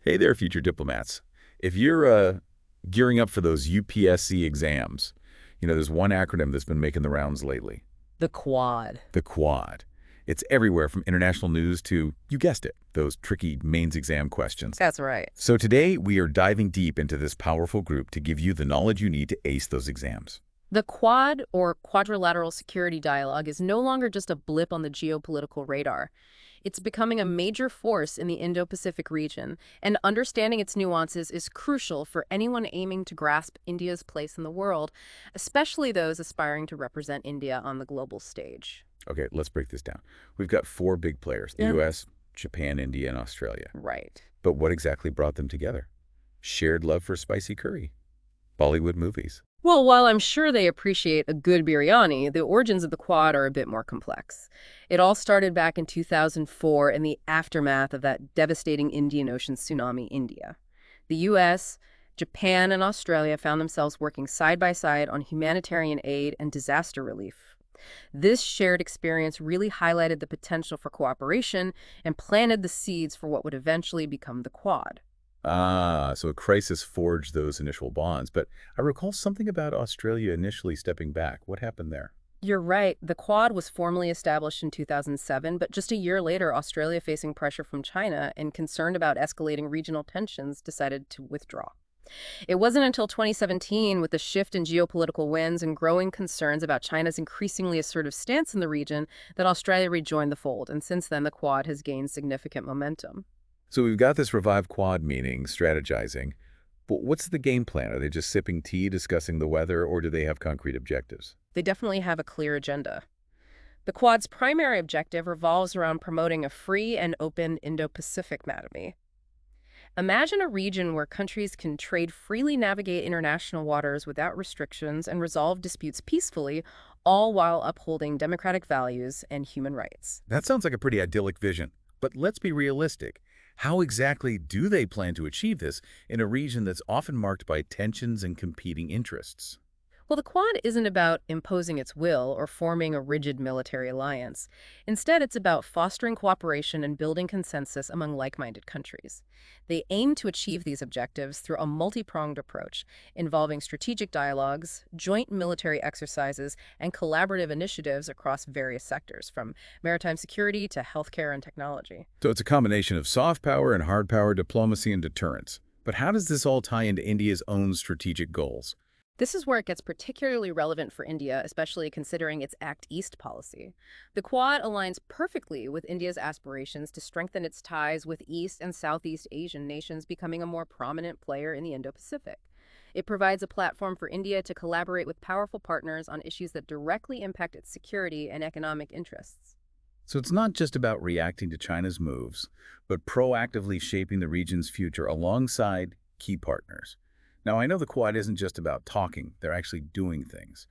Hey there, future diplomats. If you're gearing up for those UPSC exams, there's one acronym that's been making the rounds lately, The Quad. the Quad. It's everywhere from international news to, you guessed it, those tricky mains exam questions. That's right. So today, we are diving deep into this powerful group to give you the knowledge you need to ace those exams. The Quad, or Quadrilateral Security Dialogue, is no longer just a blip on the geopolitical radar. It's becoming a major force in the Indo-Pacific region, and understanding its nuances is crucial for anyone aiming to grasp India's place in the world, especially those aspiring to represent India on the global stage. Okay, let's break this down. We've got four big players, the Yeah. U.S., Japan, India, and Australia. Right. But what exactly brought them together? Shared love for spicy curry, Bollywood movies. Well, while I'm sure they appreciate a good biryani, the origins of the Quad are a bit more complex. It all started back in 2004 in the aftermath of that devastating Indian Ocean tsunami in India. The U.S., Japan, and Australia found themselves working side by side on humanitarian aid and disaster relief. This shared experience really highlighted the potential for cooperation and planted the seeds for what would eventually become the Quad. Ah, so a crisis forged those initial bonds. But I recall something about Australia initially stepping back. What happened there? You're right. The Quad was formally established in 2007, but just a year later, Australia, facing pressure from China and concerned about escalating regional tensions, decided to withdraw. It wasn't until 2017, with the shift in geopolitical winds and growing concerns about China's increasingly assertive stance in the region, that Australia rejoined the fold, and since then the Quad has gained significant momentum. So we've got this revived Quad meeting, strategizing. But what's the game plan? Are they just sipping tea, discussing the weather, or do they have concrete objectives? They definitely have a clear agenda. The Quad's primary objective revolves around promoting a free and open Indo-Pacific anatomy. Imagine a region where countries can trade freely, navigate international waters without restrictions, and resolve disputes peacefully, all while upholding democratic values and human rights. That sounds like a pretty idyllic vision. But let's be realistic. How exactly do they plan to achieve this in a region that's often marked by tensions and competing interests? Well, the Quad isn't about imposing its will or forming a rigid military alliance. Instead, it's about fostering cooperation and building consensus among like-minded countries. They aim to achieve these objectives through a multi-pronged approach, involving strategic dialogues, joint military exercises, and collaborative initiatives across various sectors, from maritime security to healthcare and technology. So it's a combination of soft power and hard power, diplomacy and deterrence. But how does this all tie into India's own strategic goals? This is where it gets particularly relevant for India, especially considering its Act East policy. The Quad aligns perfectly with India's aspirations to strengthen its ties with East and Southeast Asian nations, becoming a more prominent player in the Indo-Pacific. It provides a platform for India to collaborate with powerful partners on issues that directly impact its security and economic interests. So it's not just about reacting to China's moves, but proactively shaping the region's future alongside key partners. Now, I know the Quad isn't just about talking, they're actually doing things.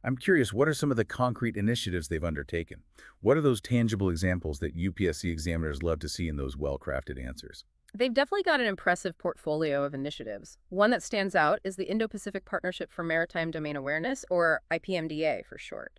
I'm curious, what are some of the concrete initiatives they've undertaken? What are those tangible examples that UPSC examiners love to see in those well-crafted answers? They've definitely got an impressive portfolio of initiatives. One that stands out is the Indo-Pacific Partnership for Maritime Domain Awareness, or IPMDA for short.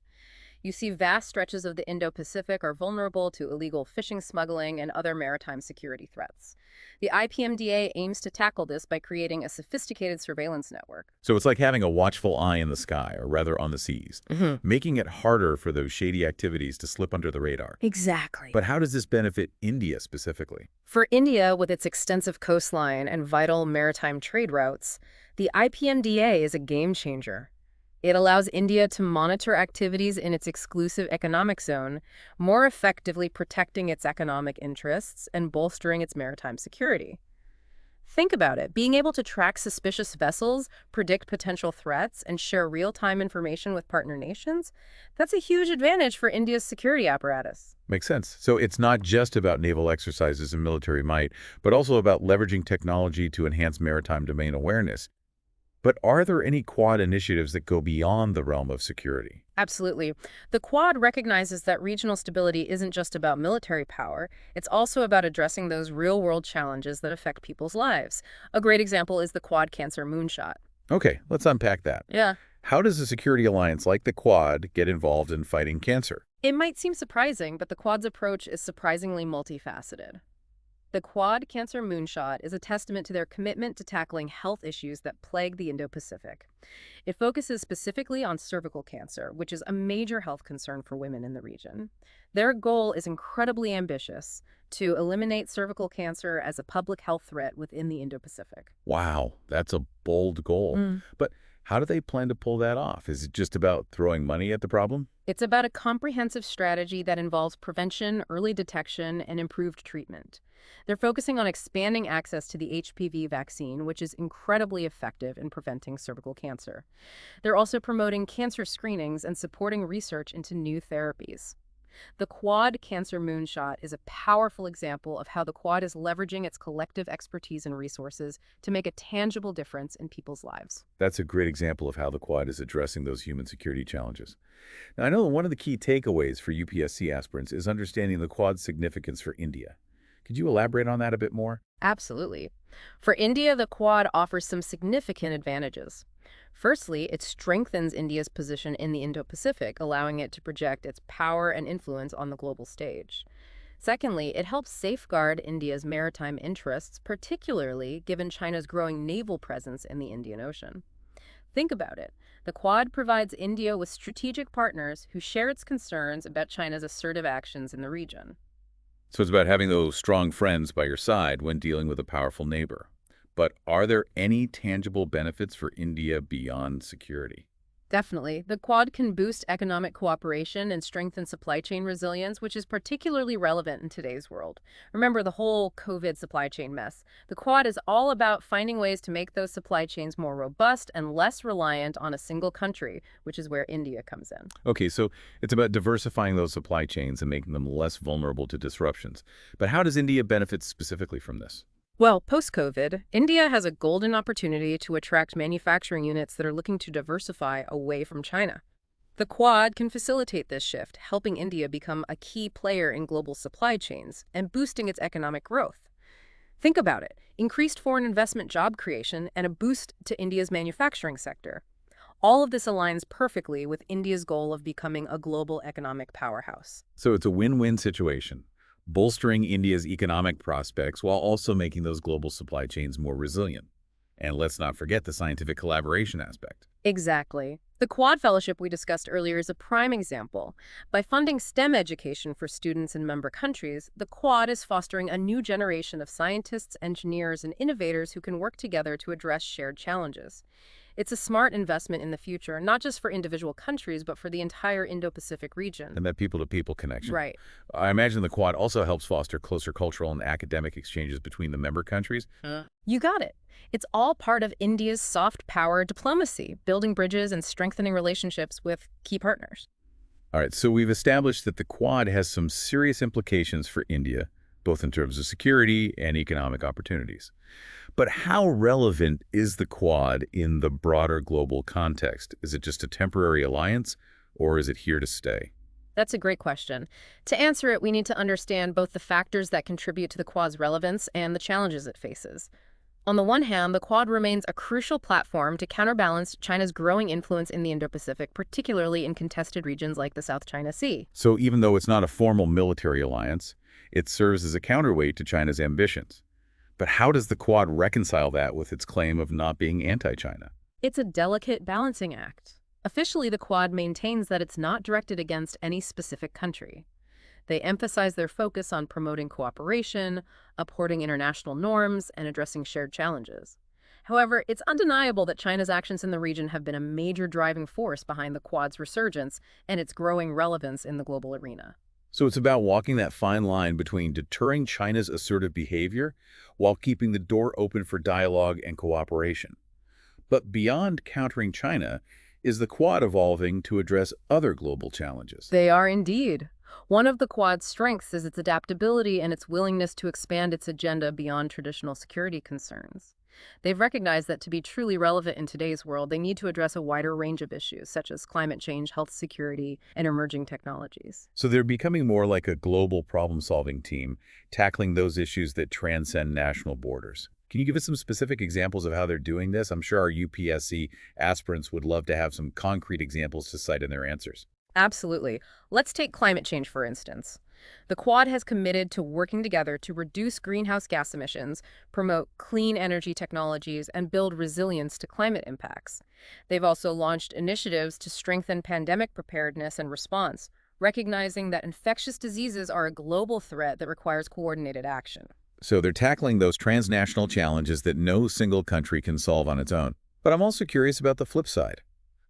You see, vast stretches of the Indo-Pacific are vulnerable to illegal fishing, smuggling, and other maritime security threats. The IPMDA aims to tackle this by creating a sophisticated surveillance network. So it's like having a watchful eye in the sky, or rather on the seas, making it harder for those shady activities to slip under the radar. Exactly. But how does this benefit India specifically? For India, with its extensive coastline and vital maritime trade routes, the IPMDA is a game changer. It allows India to monitor activities in its exclusive economic zone, more effectively protecting its economic interests and bolstering its maritime security. Think about it. Being able to track suspicious vessels, predict potential threats, and share real-time information with partner nations, that's a huge advantage for India's security apparatus. Makes sense. So it's not just about naval exercises and military might, but also about leveraging technology to enhance maritime domain awareness. But are there any Quad initiatives that go beyond the realm of security? Absolutely. The Quad recognizes that regional stability isn't just about military power, it's also about addressing those real-world challenges that affect people's lives. A great example is the Quad Cancer Moonshot. Okay, let's unpack that. Yeah. How does a security alliance like the Quad get involved in fighting cancer? It might seem surprising, but the Quad's approach is surprisingly multifaceted. The Quad Cancer Moonshot is a testament to their commitment to tackling health issues that plague the Indo-Pacific. It focuses specifically on cervical cancer, which is a major health concern for women in the region. Their goal is incredibly ambitious to eliminate cervical cancer as a public health threat within the Indo-Pacific. Wow, that's a bold goal. But how do they plan to pull that off? Is it just about throwing money at the problem? It's about a comprehensive strategy that involves prevention, early detection, and improved treatment. They're focusing on expanding access to the HPV vaccine, which is incredibly effective in preventing cervical cancer. They're also promoting cancer screenings and supporting research into new therapies. The Quad Cancer Moonshot is a powerful example of how the Quad is leveraging its collective expertise and resources to make a tangible difference in people's lives. That's a great example of how the Quad is addressing those human security challenges. Now, I know one of the key takeaways for UPSC aspirants is understanding the Quad's significance for India. Could you elaborate on that a bit more? Absolutely. For India, the Quad offers some significant advantages. Firstly, it strengthens India's position in the Indo-Pacific, allowing it to project its power and influence on the global stage. Secondly, it helps safeguard India's maritime interests, particularly given China's growing naval presence in the Indian Ocean. Think about it. The Quad provides India with strategic partners who share its concerns about China's assertive actions in the region. So it's about having those strong friends by your side when dealing with a powerful neighbor. But are there any tangible benefits for India beyond security? Definitely. The Quad can boost economic cooperation and strengthen supply chain resilience, which is particularly relevant in today's world. Remember the whole COVID supply chain mess. The Quad is all about finding ways to make those supply chains more robust and less reliant on a single country, which is where India comes in. Okay, so it's about diversifying those supply chains and making them less vulnerable to disruptions. But how does India benefit specifically from this? Well, post-COVID, India has a golden opportunity to attract manufacturing units that are looking to diversify away from China. The Quad can facilitate this shift, helping India become a key player in global supply chains and boosting its economic growth. Think about it, increased foreign investment job creation and a boost to India's manufacturing sector. All of this aligns perfectly with India's goal of becoming a global economic powerhouse. So it's a win-win situation, bolstering India's economic prospects while also making those global supply chains more resilient. And let's not forget the scientific collaboration aspect. Exactly. The Quad Fellowship we discussed earlier is a prime example. By funding STEM education for students in member countries, the Quad is fostering a new generation of scientists, engineers, and innovators who can work together to address shared challenges. It's a smart investment in the future, not just for individual countries, but for the entire Indo-Pacific region. And that people-to-people connection. Right. I imagine the Quad also helps foster closer cultural and academic exchanges between the member countries. You got it. It's all part of India's soft power diplomacy, building bridges and strengthening relationships with key partners. All right, so we've established that the Quad has some serious implications for India, both in terms of security and economic opportunities. But how relevant is the Quad in the broader global context? Is it just a temporary alliance, or is it here to stay? That's a great question. To answer it, we need to understand both the factors that contribute to the Quad's relevance and the challenges it faces. On the one hand, the Quad remains a crucial platform to counterbalance China's growing influence in the Indo-Pacific, particularly in contested regions like the South China Sea. So even though it's not a formal military alliance, it serves as a counterweight to China's ambitions. But how does the Quad reconcile that with its claim of not being anti-China? It's a delicate balancing act. Officially, the Quad maintains that it's not directed against any specific country. They emphasize their focus on promoting cooperation, upholding international norms, and addressing shared challenges. However, it's undeniable that China's actions in the region have been a major driving force behind the Quad's resurgence and its growing relevance in the global arena. So it's about walking that fine line between deterring China's assertive behavior while keeping the door open for dialogue and cooperation. But beyond countering China, is the Quad evolving to address other global challenges? They are indeed. One of the Quad's strengths is its adaptability and its willingness to expand its agenda beyond traditional security concerns. They've recognized that to be truly relevant in today's world, they need to address a wider range of issues, such as climate change, health security, and emerging technologies. So they're becoming more like a global problem-solving team, tackling those issues that transcend national borders. Can you give us some specific examples of how they're doing this? I'm sure our UPSC aspirants would love to have some concrete examples to cite in their answers. Absolutely. Let's take climate change, for instance. The Quad has committed to working together to reduce greenhouse gas emissions, promote clean energy technologies, and build resilience to climate impacts. They've also launched initiatives to strengthen pandemic preparedness and response, recognizing that infectious diseases are a global threat that requires coordinated action. So they're tackling those transnational challenges that no single country can solve on its own. But I'm also curious about the flip side.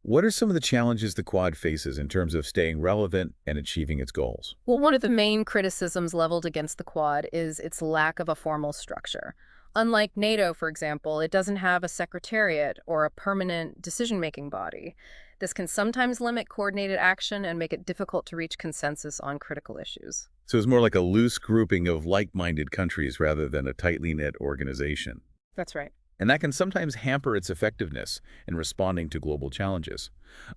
What are some of the challenges the Quad faces in terms of staying relevant and achieving its goals? Well, one of the main criticisms leveled against the Quad is its lack of a formal structure. Unlike NATO, for example, it doesn't have a secretariat or a permanent decision-making body. This can sometimes limit coordinated action and make it difficult to reach consensus on critical issues. So it's more like a loose grouping of like-minded countries rather than a tightly knit organization. That's right. And that can sometimes hamper its effectiveness in responding to global challenges.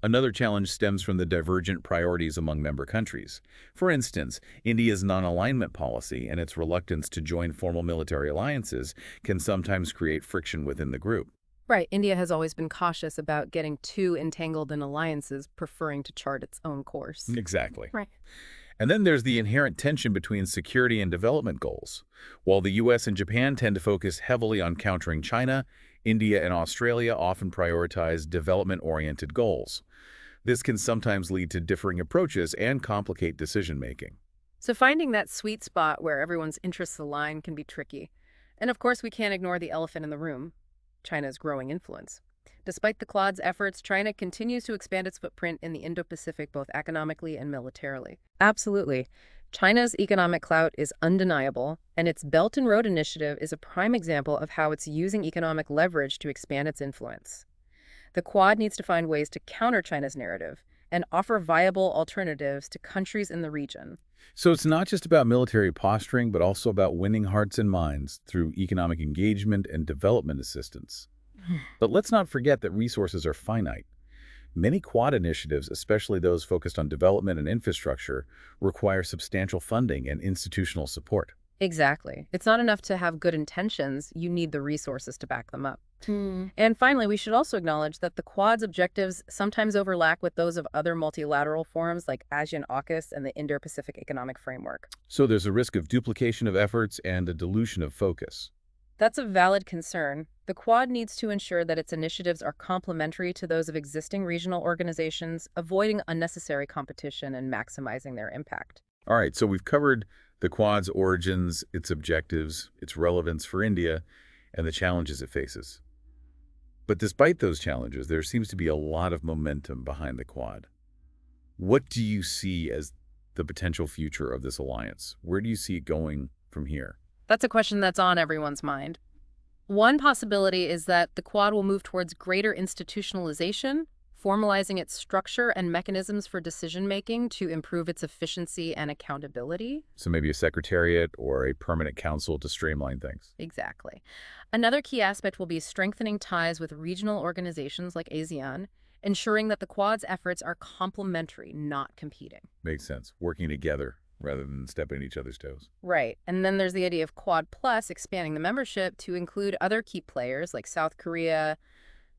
Another challenge stems from the divergent priorities among member countries. For instance, India's non-alignment policy and its reluctance to join formal military alliances can sometimes create friction within the group. Right. India has always been cautious about getting too entangled in alliances, preferring to chart its own course. Exactly. Right. And then there's the inherent tension between security and development goals. While the US and Japan tend to focus heavily on countering China, India and Australia often prioritize development-oriented goals. This can sometimes lead to differing approaches and complicate decision-making. So finding that sweet spot where everyone's interests align can be tricky. And of course, we can't ignore the elephant in the room, China's growing influence. Despite the Quad's efforts, China continues to expand its footprint in the Indo-Pacific both economically and militarily. Absolutely. China's economic clout is undeniable, and its Belt and Road Initiative is a prime example of how it's using economic leverage to expand its influence. The Quad needs to find ways to counter China's narrative and offer viable alternatives to countries in the region. So it's not just about military posturing, but also about winning hearts and minds through economic engagement and development assistance. But let's not forget that resources are finite. Many Quad initiatives, especially those focused on development and infrastructure, require substantial funding and institutional support. Exactly. It's not enough to have good intentions, you need the resources to back them up. And finally, we should also acknowledge that the Quad's objectives sometimes overlap with those of other multilateral forums like ASEAN-AUKUS and the Indo-Pacific Economic Framework. So there's a risk of duplication of efforts and a dilution of focus. That's a valid concern. The Quad needs to ensure that its initiatives are complementary to those of existing regional organizations, avoiding unnecessary competition and maximizing their impact. All right, so we've covered the Quad's origins, its objectives, its relevance for India, and the challenges it faces. But despite those challenges, there seems to be a lot of momentum behind the Quad. What do you see as the potential future of this alliance? Where do you see it going from here? That's a question that's on everyone's mind. One possibility is that the Quad will move towards greater institutionalization, formalizing its structure and mechanisms for decision-making to improve its efficiency and accountability. So maybe a secretariat or a permanent council to streamline things. Exactly. Another key aspect will be strengthening ties with regional organizations like ASEAN, ensuring that the Quad's efforts are complementary, not competing. Makes sense. Working together rather than stepping on each other's toes. Right. And then there's the idea of Quad Plus expanding the membership to include other key players like South Korea,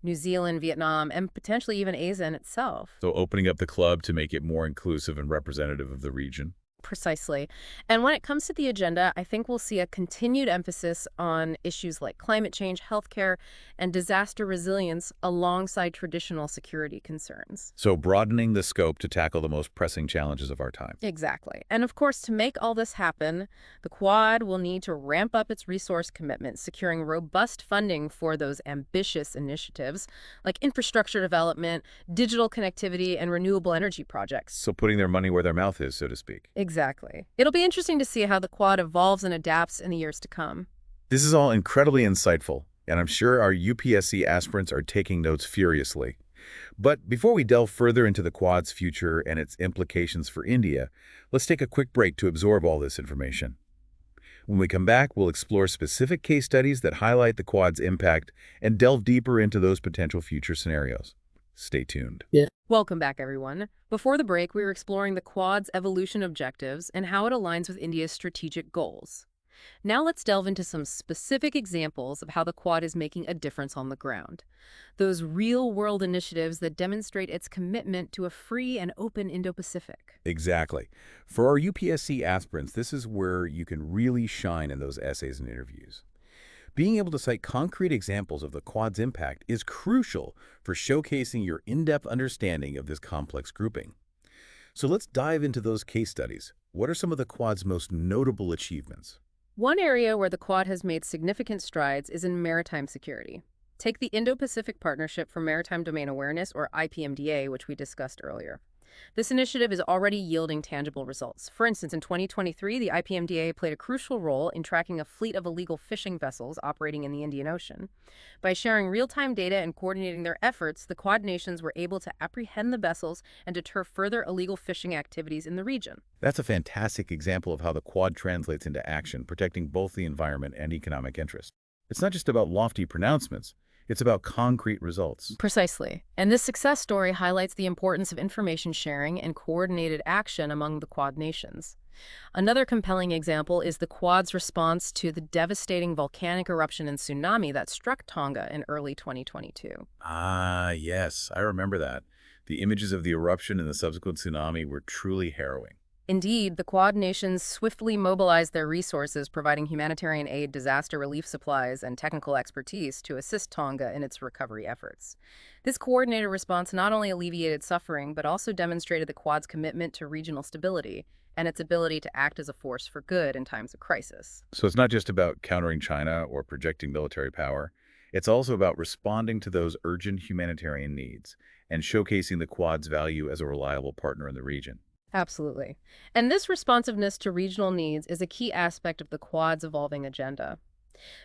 New Zealand, Vietnam, and potentially even ASEAN itself. So opening up the club to make it more inclusive and representative of the region. Precisely. And when it comes to the agenda, I think we'll see a continued emphasis on issues like climate change, healthcare, and disaster resilience alongside traditional security concerns. So broadening the scope to tackle the most pressing challenges of our time. Exactly. And of course, to make all this happen, the Quad will need to ramp up its resource commitment, securing robust funding for those ambitious initiatives like infrastructure development, digital connectivity, and renewable energy projects. So putting their money where their mouth is, so to speak. Exactly. It'll be interesting to see how the Quad evolves and adapts in the years to come. This is all incredibly insightful, and I'm sure our UPSC aspirants are taking notes furiously. But before we delve further into the Quad's future and its implications for India, let's take a quick break to absorb all this information. When we come back, we'll explore specific case studies that highlight the Quad's impact and delve deeper into those potential future scenarios. Stay tuned. Welcome back, everyone. Before the break, we were exploring the Quad's evolution objectives and how it aligns with India's strategic goals. Now let's delve into some specific examples of how the Quad is making a difference on the ground. Those real-world initiatives that demonstrate its commitment to a free and open Indo-Pacific. Exactly. For our UPSC aspirants, this is where you can really shine in those essays and interviews. Being able to cite concrete examples of the Quad's impact is crucial for showcasing your in-depth understanding of this complex grouping. So let's dive into those case studies. What are some of the Quad's most notable achievements? One area where the Quad has made significant strides is in maritime security. Take the Indo-Pacific Partnership for Maritime Domain Awareness, or IPMDA, which we discussed earlier. This initiative is already yielding tangible results. For instance, in 2023, the IPMDA played a crucial role in tracking a fleet of illegal fishing vessels operating in the Indian Ocean. By sharing real-time data and coordinating their efforts, the Quad nations were able to apprehend the vessels and deter further illegal fishing activities in the region. That's a fantastic example of how the Quad translates into action, protecting both the environment and economic interests. It's not just about lofty pronouncements. It's about concrete results. Precisely. And this success story highlights the importance of information sharing and coordinated action among the Quad nations. Another compelling example is the Quad's response to the devastating volcanic eruption and tsunami that struck Tonga in early 2022. Ah, yes, I remember that. The images of the eruption and the subsequent tsunami were truly harrowing. Indeed, the Quad nations swiftly mobilized their resources, providing humanitarian aid, disaster relief supplies, and technical expertise to assist Tonga in its recovery efforts. This coordinated response not only alleviated suffering, but also demonstrated the Quad's commitment to regional stability and its ability to act as a force for good in times of crisis. So it's not just about countering China or projecting military power. It's also about responding to those urgent humanitarian needs and showcasing the Quad's value as a reliable partner in the region. Absolutely. And this responsiveness to regional needs is a key aspect of the Quad's evolving agenda.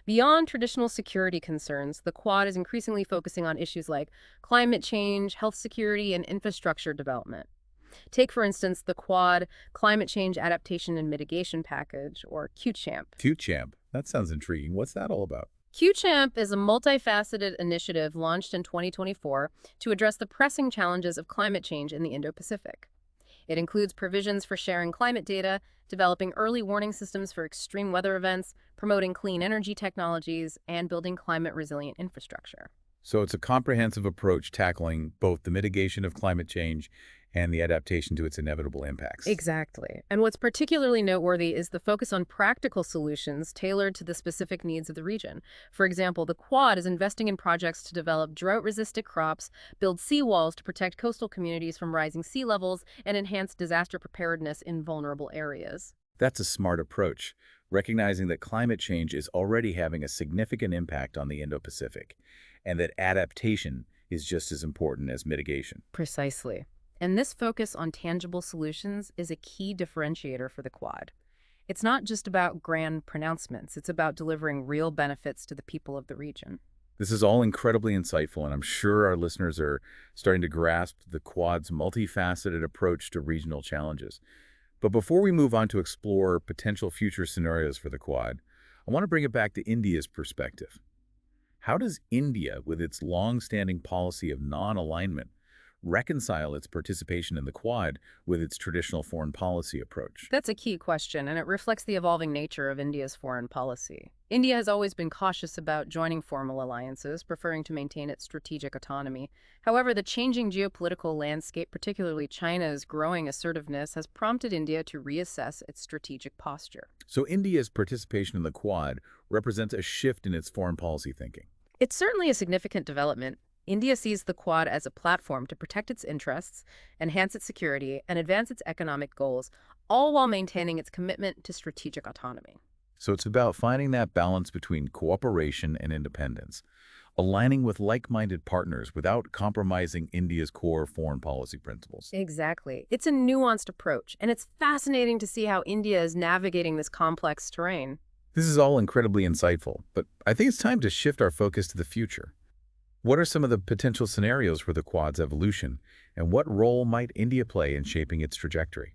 Beyond traditional security concerns, the Quad is increasingly focusing on issues like climate change, health security, and infrastructure development. Take, for instance, the Quad Climate Change Adaptation and Mitigation Package, or QCHAMP. QChamp, that sounds intriguing. What's that all about? QCHAMP is a multifaceted initiative launched in 2024 to address the pressing challenges of climate change in the Indo-Pacific. It includes provisions for sharing climate data, developing early warning systems for extreme weather events, promoting clean energy technologies, and building climate-resilient infrastructure. So it's a comprehensive approach tackling both the mitigation of climate change and the adaptation to its inevitable impacts. Exactly. And what's particularly noteworthy is the focus on practical solutions tailored to the specific needs of the region. For example, the Quad is investing in projects to develop drought-resistant crops, build seawalls to protect coastal communities from rising sea levels, and enhance disaster preparedness in vulnerable areas. That's a smart approach, recognizing that climate change is already having a significant impact on the Indo-Pacific, and that adaptation is just as important as mitigation. Precisely. And this focus on tangible solutions is a key differentiator for the Quad. It's not just about grand pronouncements, it's about delivering real benefits to the people of the region. This is all incredibly insightful, and I'm sure our listeners are starting to grasp the Quad's multifaceted approach to regional challenges. But before we move on to explore potential future scenarios for the Quad, I want to bring it back to India's perspective. How does India, with its long-standing policy of non-alignment, reconcile its participation in the Quad with its traditional foreign policy approach? That's a key question, and it reflects the evolving nature of India's foreign policy. India has always been cautious about joining formal alliances, preferring to maintain its strategic autonomy. However, the changing geopolitical landscape, particularly China's growing assertiveness, has prompted India to reassess its strategic posture. So India's participation in the Quad represents a shift in its foreign policy thinking. It's certainly a significant development. India sees the Quad as a platform to protect its interests, enhance its security, and advance its economic goals, all while maintaining its commitment to strategic autonomy. So it's about finding that balance between cooperation and independence, aligning with like-minded partners without compromising India's core foreign policy principles. Exactly. It's a nuanced approach, and it's fascinating to see how India is navigating this complex terrain. This is all incredibly insightful, but I think it's time to shift our focus to the future. What are some of the potential scenarios for the Quad's evolution, and what role might India play in shaping its trajectory?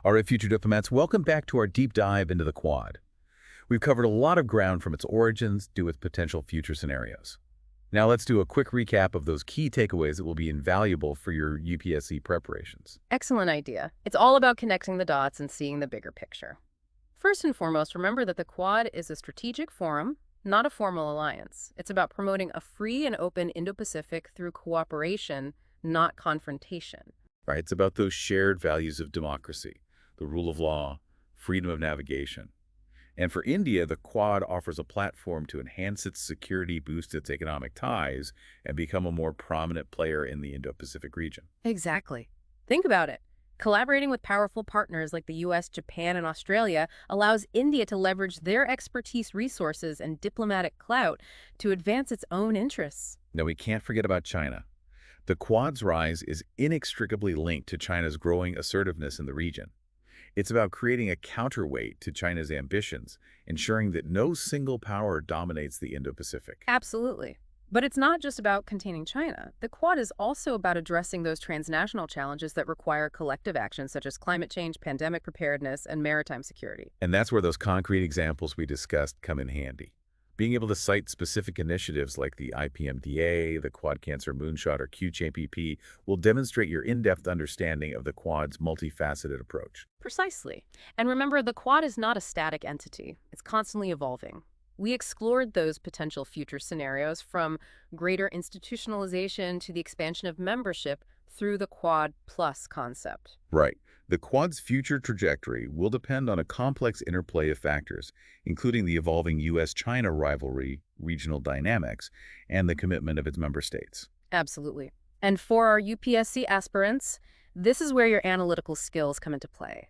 All right, future diplomats, welcome back to our deep dive into the Quad. We've covered a lot of ground from its origins to its potential future scenarios. Now let's do a quick recap of those key takeaways that will be invaluable for your UPSC preparations. Excellent idea. It's all about connecting the dots and seeing the bigger picture. First and foremost, remember that the Quad is a strategic forum, not a formal alliance. It's about promoting a free and open Indo-Pacific through cooperation, not confrontation. Right? It's about those shared values of democracy, the rule of law, freedom of navigation. And for India, the Quad offers a platform to enhance its security, boost its economic ties, and become a more prominent player in the Indo-Pacific region. Exactly. Think about it. Collaborating with powerful partners like the US, Japan, and Australia allows India to leverage their expertise, resources, and diplomatic clout to advance its own interests. Now, we can't forget about China. The Quad's rise is inextricably linked to China's growing assertiveness in the region. It's about creating a counterweight to China's ambitions, ensuring that no single power dominates the Indo-Pacific. Absolutely. But it's not just about containing China. The Quad is also about addressing those transnational challenges that require collective action, such as climate change, pandemic preparedness, and maritime security. And that's where those concrete examples we discussed come in handy. Being able to cite specific initiatives like the IPMDA, the Quad Cancer Moonshot, or QCHPP will demonstrate your in-depth understanding of the Quad's multifaceted approach. Precisely. And remember, the Quad is not a static entity. It's constantly evolving. We explored those potential future scenarios from greater institutionalization to the expansion of membership through the Quad Plus concept. Right. The Quad's future trajectory will depend on a complex interplay of factors, including the evolving U.S.-China rivalry, regional dynamics, and the commitment of its member states. Absolutely. And for our UPSC aspirants, this is where your analytical skills come into play.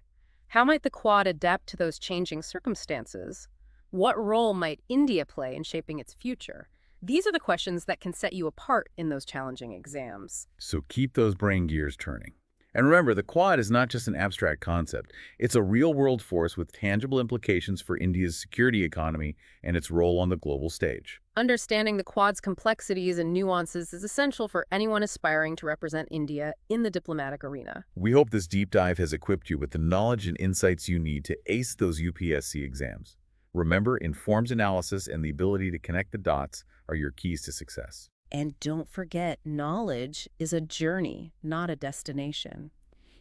How might the Quad adapt to those changing circumstances? What role might India play in shaping its future? These are the questions that can set you apart in those challenging exams. So keep those brain gears turning. And remember, the Quad is not just an abstract concept. It's a real-world force with tangible implications for India's security economy and its role on the global stage. Understanding the Quad's complexities and nuances is essential for anyone aspiring to represent India in the diplomatic arena. We hope this deep dive has equipped you with the knowledge and insights you need to ace those UPSC exams. Remember, informed analysis and the ability to connect the dots are your keys to success. And don't forget, knowledge is a journey, not a destination.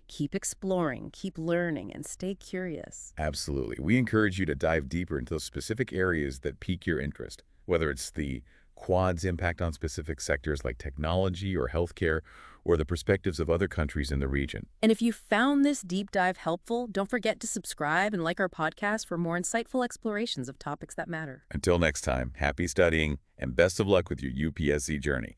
Keep exploring, keep learning, and stay curious. Absolutely. We encourage you to dive deeper into those specific areas that pique your interest, whether it's the Quad's impact on specific sectors like technology or healthcare, or the perspectives of other countries in the region. And if you found this deep dive helpful, don't forget to subscribe and like our podcast for more insightful explorations of topics that matter. Until next time, happy studying and best of luck with your UPSC journey.